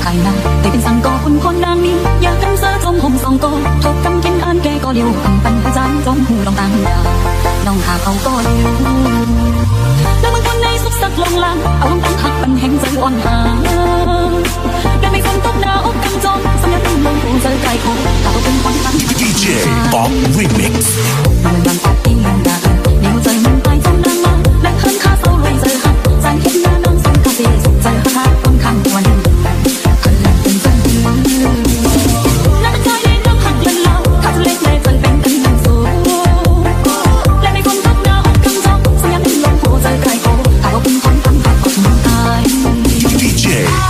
ไทยนาได้เป็นสังกอคุณคนนางนี้อยากกันเสือจมห่มสองกอทบกำกินอ่านแกก็เลี้ยวคำปันประจานจมหูลองต่างดาน้องหาเขาก็เลี้ยวแล้วมันคนในสุขสักลงลางเอาลงตั้งหักปันแห่งใจอ่อนหาและไม่ฝนตกหนาอกกันจมสัญญาตั้งลงหูเจอไกลโคถ้าเขาเป็นคนตั้ง DJ Bob Remix มันบางปาร์ตี้มันด่ากันในหัวใจมันตายจมนางมาและเฮิร์นข้าเศร้าเลยเจอหักใจเห็นหน้าน้องส่งคาเฟ่สุขใจหักหักต้นคำวัน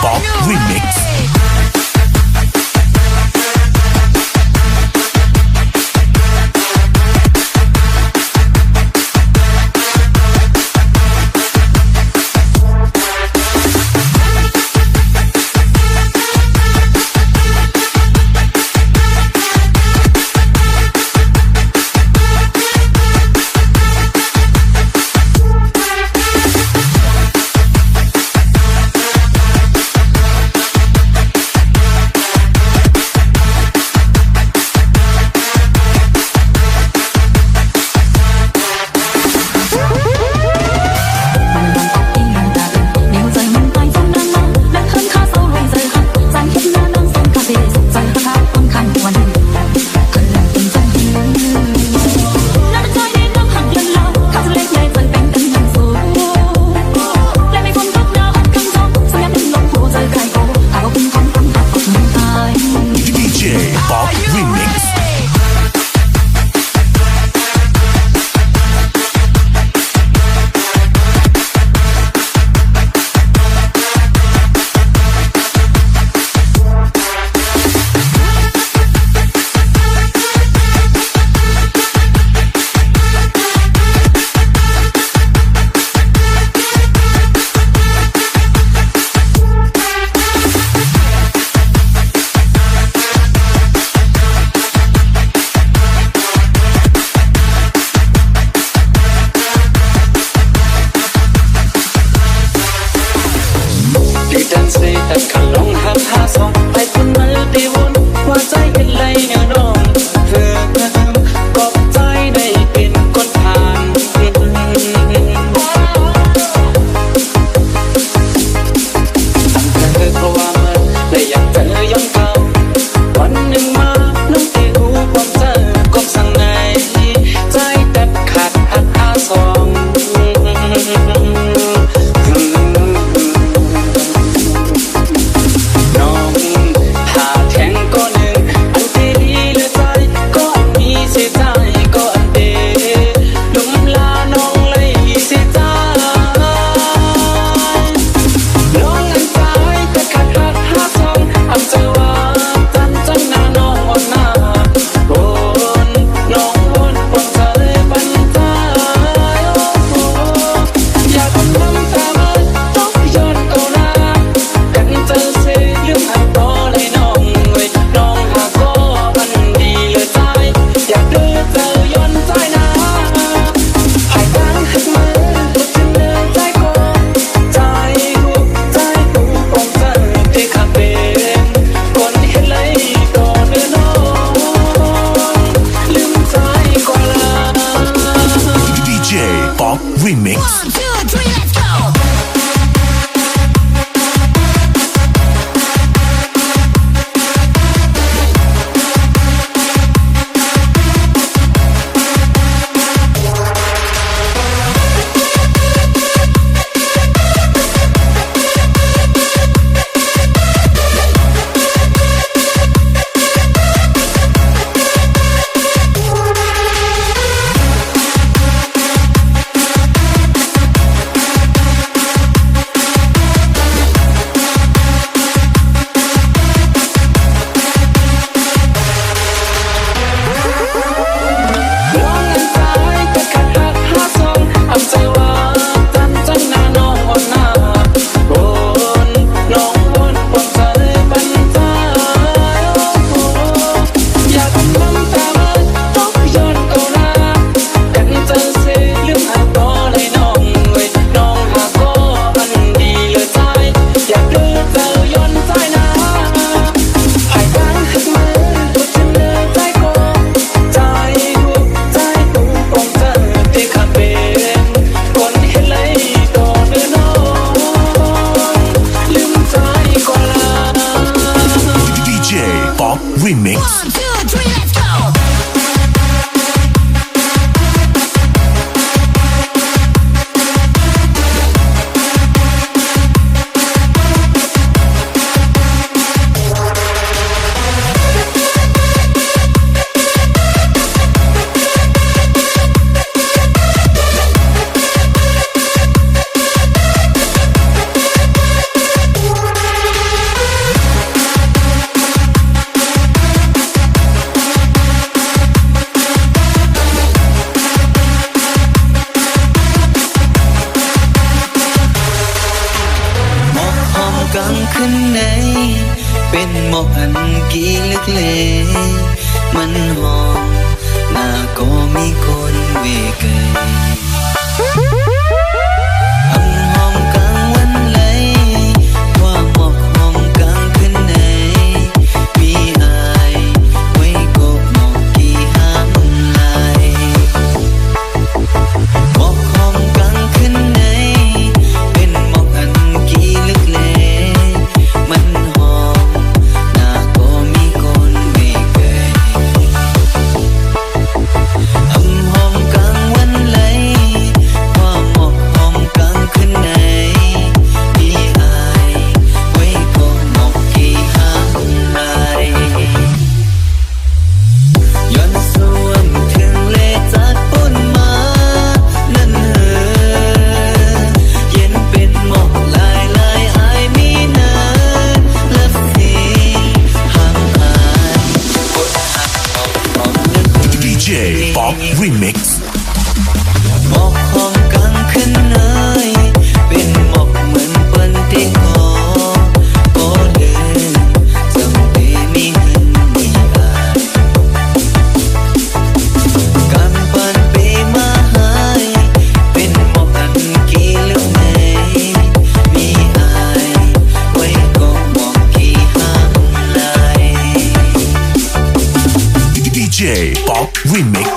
Bob Remix กังขึ้นในเป็นหมอกอันกี่ลึกเลมันหอมหน้าก็มีคนเวไกอันหอมกลางวันไหลว่าหมอกหอมกลางขึ้นในมีอายไว้กบหมอกกี่ห้ามลายหมอกหอมกลางขึ้นในเป็นหมอกอันกี่ลึกเลมันหอมหน้าก็มีคนเวไกอำหอมกลางวันไหลว่าหมอกหอมกลางขึ้นในมีอายไว้ก็หมอกกี่ห้ามลายย้อนสวนถึงเลจากต้นมานั่นเย็นเป็นหมอกลายลายอายมีนานลับสีห้ามอายกดหักหอมหอมนึก DJ Pop Remix หมอกหอมกลางขึ้นเนยเป็นหมอกเหมือนเปิ้นที่คอก็เดินจำปีมีเงินมีอายการปันปีมาหายเป็นหมอกอันกี่ลึกในมีอายไว้ก็หมอกกี่ห้ามลาย DJ Pop Remix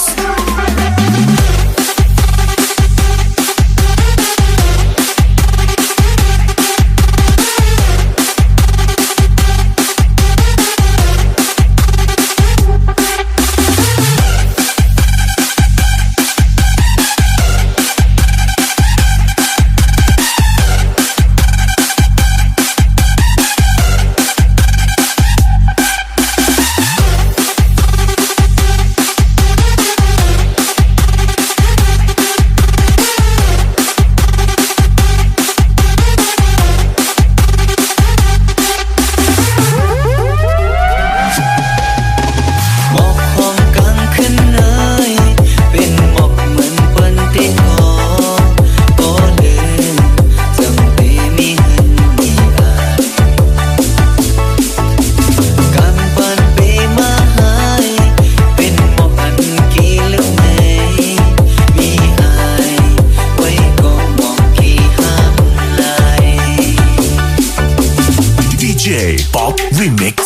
หมอกหอมกลางขึ้นเนยเป็นหมอกเหมือนเปิ้นที่คอก็เดินจำปีมีเงินมีอายการปันปีมาหายเป็นหมอกอันกี่ลึกในมีอายไว้ก็หมอกกี่ห้ามลาย DJ Pop Remix